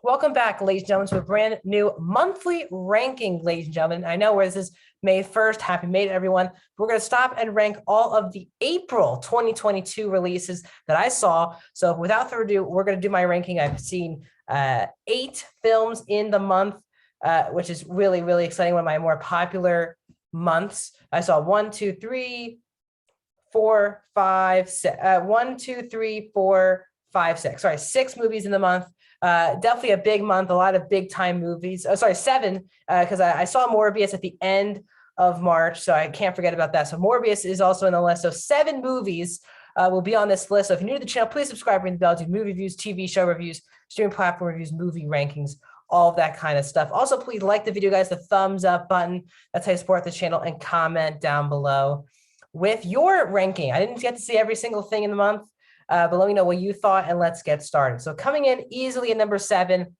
Welcome back, ladies and gentlemen, to a brand new monthly ranking, ladies and gentlemen. I know where this is May 1st. Happy May to everyone. We're going to stop and rank all of the April 2022 releases that I saw. So without further ado, we're going to do my ranking. I've seen 8 films in the month, which is really, really exciting. One of my more popular months. I saw 1, 2, 3, 4, 5, 6, 1, 2, 3, 4, 5, 6. Sorry, 6 movies in the month. Definitely a big month, a lot of big time movies. Oh, sorry, 7, because I saw Morbius at the end of March, so I can't forget about that. So Morbius is also in the list. So 7 movies will be on this list. So if you're new to the channel, please subscribe, ring the bell, do movie reviews, TV show reviews, streaming platform reviews, movie rankings, all of that kind of stuff. Also, please like the video, guys, the thumbs up button. That's how you support the channel, and comment down below with your ranking. I didn't get to see every single thing in the month. But let me know what you thought, and let's get started. So coming in easily at number 7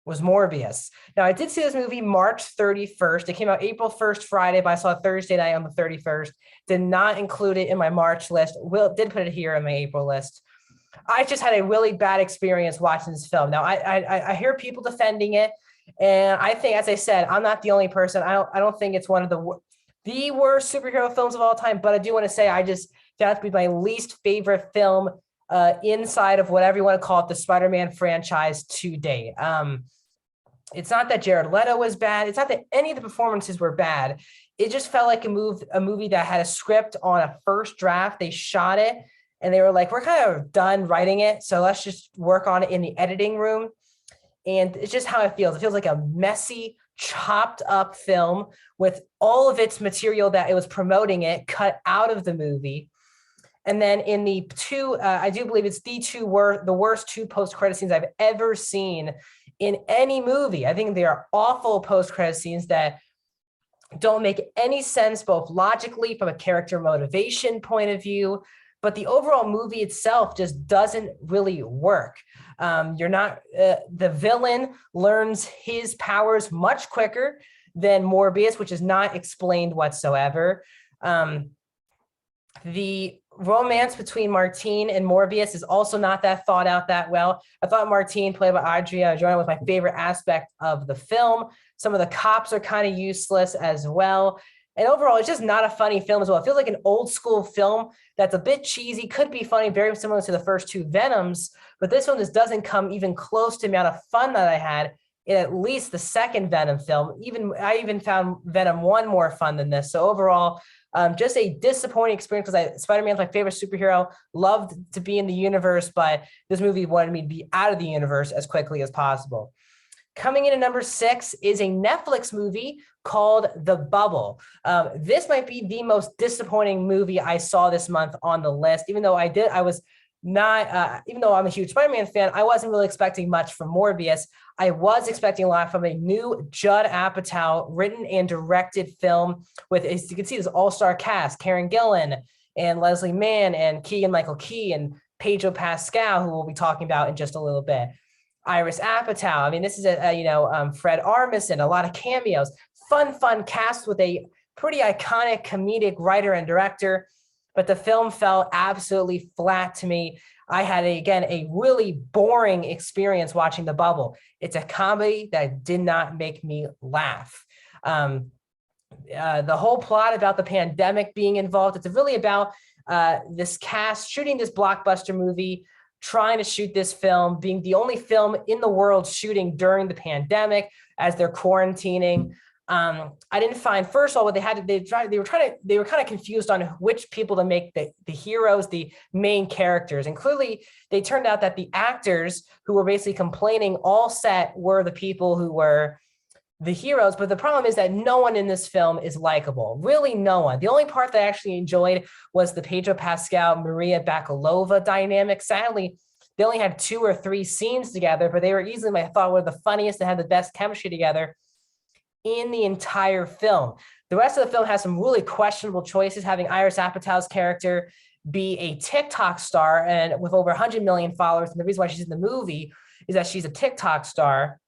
was Morbius. Now, I did see this movie March 31st. It came out April 1st, Friday, but I saw it Thursday night on the 31st. Did not include it in my March list. Did put it here in my April list. I just had a really bad experience watching this film. Now, I hear people defending it, and I think, as I said, I'm not the only person. I don't think it's one of the worst superhero films of all time, but I do want to say I just found it to be my least favorite film inside of whatever you want to call it, the Spider-Man franchise to date. It's not that Jared Leto was bad. It's not that any of the performances were bad. It just felt like a movie that had a script on a first draft. They shot it and they were like, we're kind of done writing it, so let's just work on it in the editing room. And it's just how it feels. It feels like a messy, chopped up film with all of its material that it was promoting it cut out of the movie. And then in the two, I do believe it's the worst 2 post-credit scenes I've ever seen in any movie. I think they are awful post-credit scenes that don't make any sense, both logically from a character motivation point of view, but the overall movie itself just doesn't really work. The villain learns his powers much quicker than Morbius, which is not explained whatsoever. The romance between Martine and Morbius is also not that thought out that well. I thought Martine, played by Adria Arjona, was my favorite aspect of the film. Some of the cops are kind of useless as well. And overall, it's just not a funny film as well. It feels like an old school film that's a bit cheesy, could be funny, very similar to the first 2 Venoms, but this one just doesn't come even close to the amount of fun that I had in at least the second Venom film. I even found Venom 1 more fun than this. So overall, just a disappointing experience, because Spider-Man's my favorite superhero, loved to be in the universe, but this movie wanted me to be out of the universe as quickly as possible. Coming in at number 6 is a Netflix movie called The Bubble. This might be the most disappointing movie I saw this month on the list, even though even though I'm a huge Spider-Man fan, I wasn't really expecting much from Morbius. I was expecting a lot from a new Judd Apatow written and directed film with, as you can see, this all-star cast: Karen Gillan and Leslie Mann and Keegan-Michael Key and Pedro Pascal, who we'll be talking about in just a little bit. Iris Apatow. I mean, this is Fred Armisen, a lot of cameos, fun cast with a pretty iconic comedic writer and director, but the film fell absolutely flat to me. I had, a really boring experience watching The Bubble. It's a comedy that did not make me laugh. The whole plot about the pandemic being involved, it's really about this cast shooting this blockbuster movie, trying to shoot this film, being the only film in the world shooting during the pandemic as they're quarantining. I didn't find, first of all, what they were kind of confused on which people to make the heroes, the main characters. And clearly they turned out that the actors who were basically complaining all set were the people who were the heroes. But the problem is that no one in this film is likable. Really no one. The only part that I actually enjoyed was the Pedro Pascal, Maria Bakalova dynamic. Sadly, they only had 2 or 3 scenes together, but they were easily, I thought, were the funniest and had the best chemistry together in the entire film. The rest of the film has some really questionable choices, having Iris Apatow's character be a TikTok star and with over 100 million followers. And the reason why she's in the movie is that she's a TikTok star.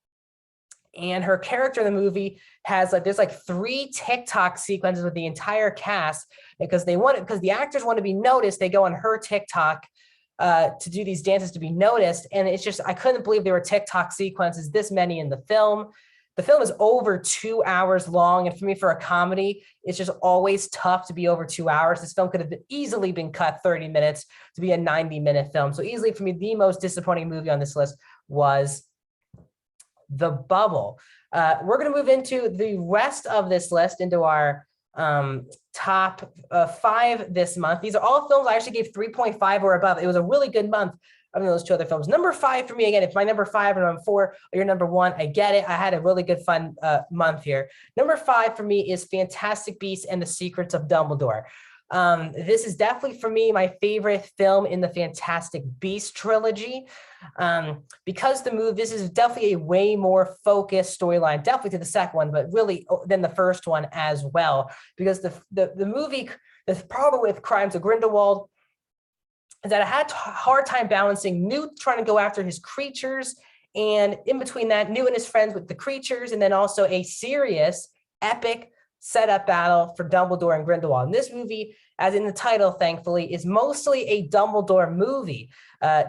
And her character in the movie has there's 3 TikTok sequences with the entire cast because the actors want to be noticed. They go on her TikTok to do these dances to be noticed. And it's just, I couldn't believe there were TikTok sequences, this many in the film. The film is over 2 hours long. And for me, for a comedy, it's just always tough to be over 2 hours. This film could have easily been cut 30 minutes to be a 90-minute film. So easily for me, the most disappointing movie on this list was The Bubble. We're going to move into the rest of this list, into our top 5 this month. These are all films I actually gave 3.5 or above. It was a really good month of those 2 other films. Number 5 for me, again, if my number 5 and number 4 are your number 1, I get it. I had a really good fun month here. Number 5 for me is Fantastic Beasts and the Secrets of Dumbledore. This is definitely for me my favorite film in the Fantastic Beasts trilogy, because this is definitely a way more focused storyline, definitely to the second one, but really than the first one as well. Because the movie, the problem with Crimes of Grindelwald is that I had a hard time balancing Newt trying to go after his creatures, and in between that, Newt and his friends with the creatures, and then also a serious, epic setup battle for Dumbledore and Grindelwald. And this movie, as in the title, thankfully, is mostly a Dumbledore movie.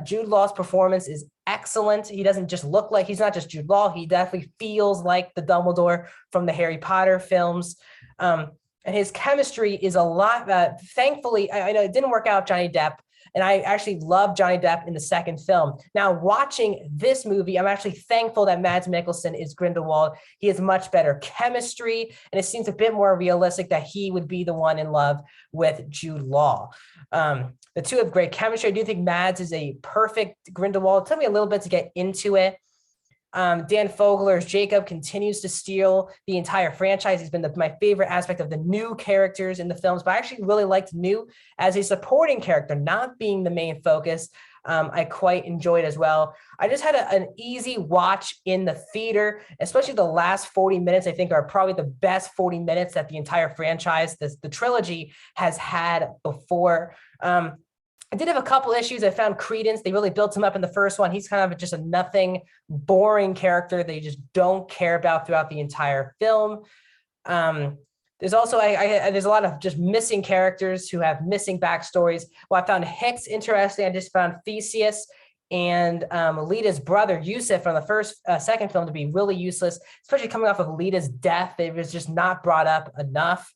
Jude Law's performance is excellent. He doesn't just look like, he's not just Jude Law, he definitely feels like the Dumbledore from the Harry Potter films. And his chemistry is a lot, thankfully, I know it didn't work out with Johnny Depp, and I actually love Johnny Depp in the second film. Now, watching this movie, I'm actually thankful that Mads Mikkelsen is Grindelwald. He has much better chemistry, and it seems a bit more realistic that he would be the one in love with Jude Law. The two have great chemistry. I do think Mads is a perfect Grindelwald. Tell me a little bit to get into it. Dan Fogler's Jacob continues to steal the entire franchise. He's been my favorite aspect of the new characters in the films, but I actually really liked Newt as a supporting character, not being the main focus. I quite enjoyed as well. I just had an easy watch in the theater, especially the last 40 minutes, I think are probably the best 40 minutes that the entire franchise, the trilogy, has had before. I did have a couple issues. I found Credence. They really built him up in the first one. He's kind of just a nothing, boring character that you just don't care about throughout the entire film. There's also, there's a lot of just missing characters who have missing backstories. Well, I found Hicks interesting. I just found Theseus and Lita's brother, Yusuf, from the second film to be really useless, especially coming off of Lita's death. It was just not brought up enough.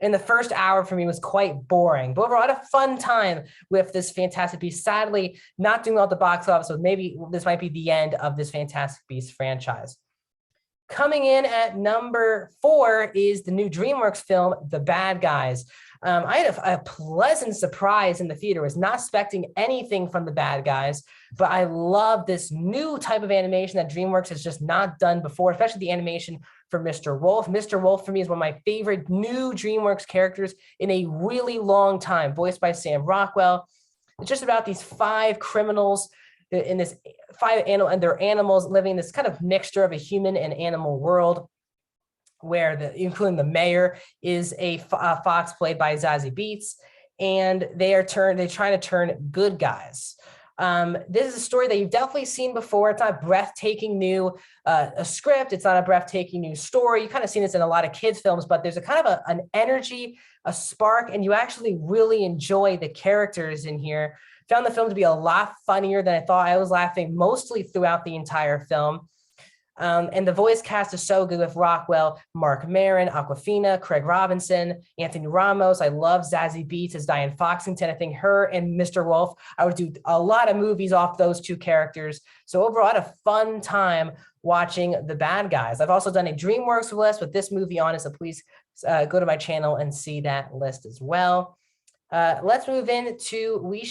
And the first hour for me was quite boring, but overall I had a fun time with this Fantastic Beasts. Sadly, not doing well at the box office, so maybe this might be the end of this Fantastic Beasts franchise. Coming in at number 4 is the new DreamWorks film, The Bad Guys. I had a pleasant surprise in the theater. I was not expecting anything from The Bad Guys, but I love this new type of animation that DreamWorks has just not done before, especially the animation for Mr. Wolf. Mr. Wolf, for me, is one of my favorite new DreamWorks characters in a really long time, voiced by Sam Rockwell. It's just about these 5 criminals in this 5 and their animals living in this kind of mixture of a human and animal world, where including the mayor is a fox played by Zazie Beetz, and they're trying to turn good guys. This is a story that you've definitely seen before. It's not breathtaking new a script. It's not a breathtaking new story. You kind of seen this in a lot of kids' films, but there's a kind of an energy, a spark, and you actually really enjoy the characters in here. Found the film to be a lot funnier than I thought. I was laughing mostly throughout the entire film. And the voice cast is so good with Rockwell, Mark Maron, Awkwafina, Craig Robinson, Anthony Ramos. I love Zazie Beetz as Diane Foxington. I think her and Mr. Wolf, I would do a lot of movies off those 2 characters. So overall, I had a fun time watching The Bad Guys. I've also done a DreamWorks list with this movie on it, so please go to my channel and see that list as well. Let's move into, we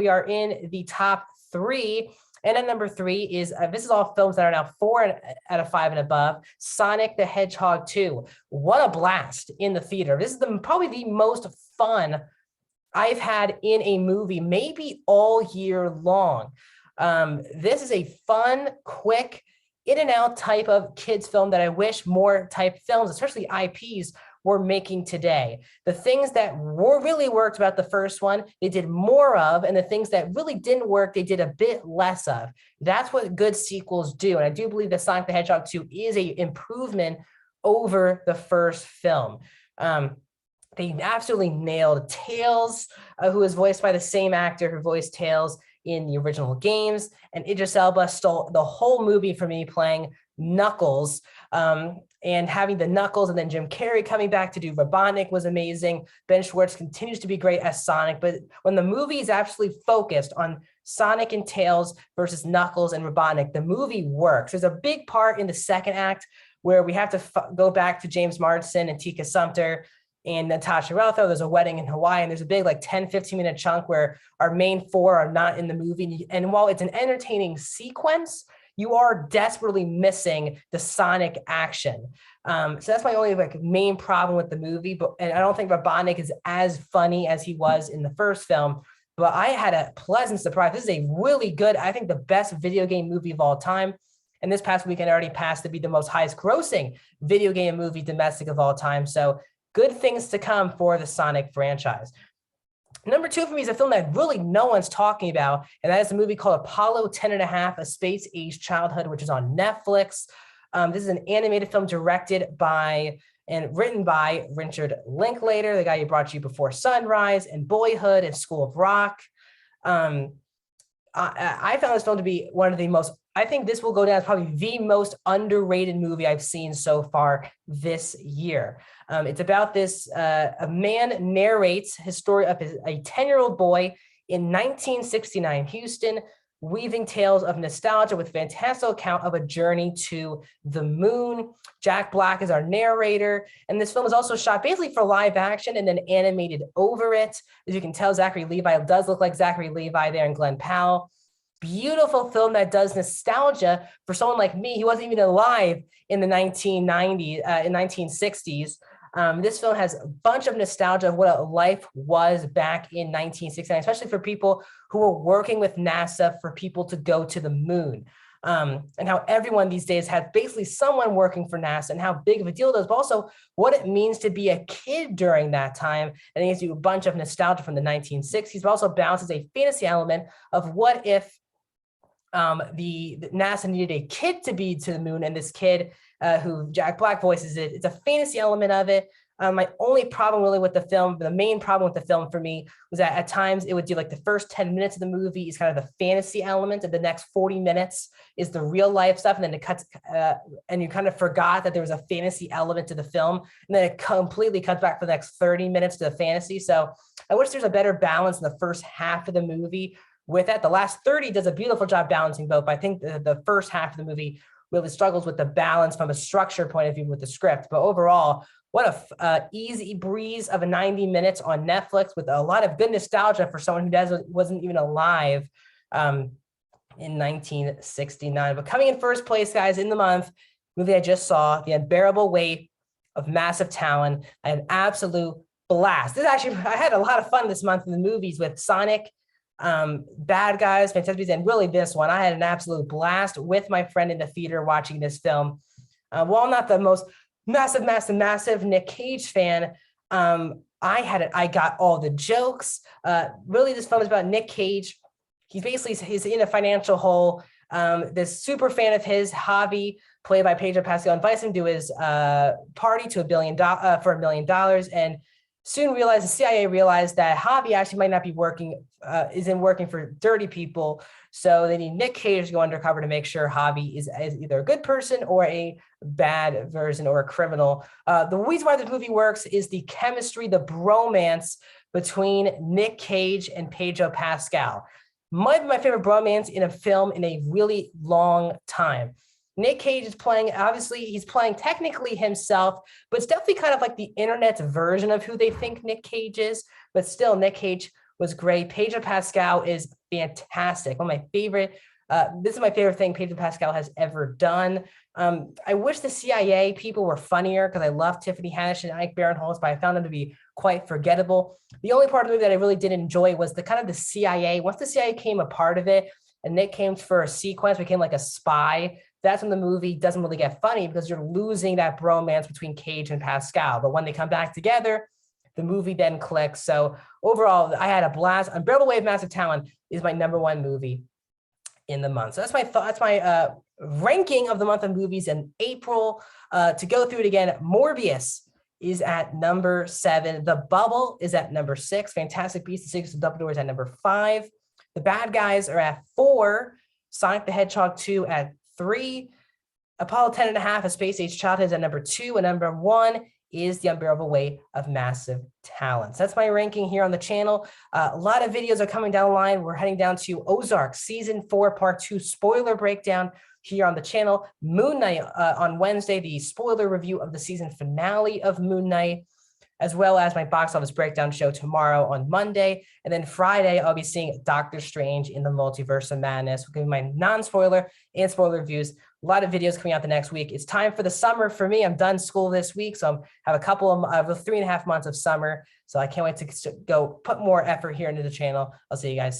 are in the top 3. And at number 3 is, this is all films that are now 4 out of 5 and above, Sonic the Hedgehog 2. What a blast in the theater. This is probably the most fun I've had in a movie, maybe all year long. This is a fun, quick, in and out type of kids film that I wish more type films, especially IPs, were making today. The things that really worked about the first one, they did more of, and the things that really didn't work, they did a bit less of. That's what good sequels do. And I do believe that Sonic the Hedgehog 2 is an improvement over the first film. They absolutely nailed Tails, who was voiced by the same actor who voiced Tails in the original games. And Idris Elba stole the whole movie for me, playing Knuckles. And having the Knuckles and then Jim Carrey coming back to do Robotnik was amazing. Ben Schwartz continues to be great as Sonic, but when the movie is actually focused on Sonic and Tails versus Knuckles and Robotnik, the movie works. There's a big part in the second act where we have to go back to James Marsden and Tika Sumpter and Natasha Rothwell. There's a wedding in Hawaii, and there's a big like 10, 15-minute chunk where our main four are not in the movie. And while it's an entertaining sequence, you are desperately missing the Sonic action. So that's my only like main problem with the movie. And I don't think Robotnik is as funny as he was in the first film, but I had a pleasant surprise. This is a really good, I think the best video game movie of all time. And this past weekend already passed to be the most highest grossing video game movie domestic of all time. So good things to come for the Sonic franchise. Number 2 for me is a film that really no one's talking about, and that is a movie called Apollo 10.5: A Space-Age Childhood, which is on Netflix. This is an animated film directed by and written by Richard Linklater, the guy who brought you Before Sunrise and Boyhood and School of Rock. I found this film to be one of the most, I think this will go down as probably the most underrated movie I've seen so far this year. It's about this, a man narrates his story of a 10-year-old boy in 1969 Houston, weaving tales of nostalgia with fantastical account of a journey to the moon. Jack Black is our narrator, and this film is also shot basically for live action and then animated over it. As you can tell, Zachary Levi does look like Zachary Levi there, and Glenn Powell. Beautiful film that does nostalgia for someone like me. He wasn't even alive in the 1960s. This film has a bunch of nostalgia of what life was back in 1969, especially for people who were working with NASA for people to go to the moon. And how everyone these days has basically someone working for NASA, and how big of a deal it is, but also what it means to be a kid during that time. And it gives you a bunch of nostalgia from the 1960s, but also balances a fantasy element of what if the NASA needed a kid to be to the moon, and this kid who Jack Black voices it. It's a fantasy element of it. My only problem really with the film, the main problem with the film for me, was that at times it would do like the first 10 minutes of the movie is kind of the fantasy element, and the next 40 minutes is the real life stuff. And then it cuts, and you kind of forgot that there was a fantasy element to the film. And then it completely cuts back for the next 30 minutes to the fantasy. So I wish there's a better balance in the first half of the movie with that. The last 30 does a beautiful job balancing both, but I think the first half of the movie really struggles with the balance from a structure point of view with the script. But overall, what a easy breeze of a 90 minutes on Netflix with a lot of good nostalgia for someone who wasn't even alive in 1969. But coming in first place, guys, in the month, movie I just saw, The Unbearable Weight of Massive Talon. I had an absolute blast. I had a lot of fun this month in the movies with Sonic, Bad Guys, Fantastic Beasts, and really this one. I had an absolute blast with my friend in the theater watching this film. While I'm not the most massive Nick Cage fan, I got all the jokes. Really, this film is about Nick Cage. He's in a financial hole. This super fan of his, Javi, played by Pedro Pascal, invites him to his party to for $1 million, and soon the CIA realized that Javi actually might not be working for dirty people. So they need Nick Cage to go undercover to make sure Javi is either a good person or a bad version or a criminal. The reason why this movie works is the chemistry, the bromance between Nick Cage and Pedro Pascal. Might be my favorite bromance in a film in a really long time. Nick Cage is playing, obviously, he's playing technically himself, but it's definitely kind of like the internet's version of who they think Nick Cage is. But still, Nick Cage was great. Pedro Pascal is fantastic. One of my favorite, this is my favorite thing Pedro Pascal has ever done. I wish the CIA people were funnier because I love Tiffany Haddish and Ike Barinholtz, but I found them to be quite forgettable. The only part of the movie that I really did enjoy was the kind of the CIA. Once the CIA came a part of it and Nick came for a sequence, became like a spy, that's when the movie doesn't really get funny because you're losing that bromance between Cage and Pascal. But when they come back together, the movie then clicks. So overall, I had a blast. Unbearable Weight of Massive Talon is my #1 movie in the month. So that's my thought. That's my ranking of the month of movies in April. To go through it again, Morbius is at number 7. The Bubble is at number 6. Fantastic Beasts: The Secrets of Dumbledore is at number 5. The Bad Guys are at 4. Sonic the Hedgehog 2 at 3. Apollo 10.5: A Space Age Childhood is at number 2. And number 1 is The Unbearable Weight of Massive Talents. That's my ranking here on the channel. A lot of videos are coming down the line. We're heading down to Ozark Season 4 Part 2 spoiler breakdown here on the channel. Moon Knight on Wednesday, the spoiler review of the season finale of Moon Knight, as well as my box office breakdown show tomorrow on Monday. And then Friday, I'll be seeing Doctor Strange in the Multiverse of Madness. We'll give you my non-spoiler and spoiler reviews. A lot of videos coming out the next week. It's time for the summer for me. I'm done school this week, so I have a couple of 3.5 months of summer. So I can't wait to go put more effort here into the channel. I'll see you guys.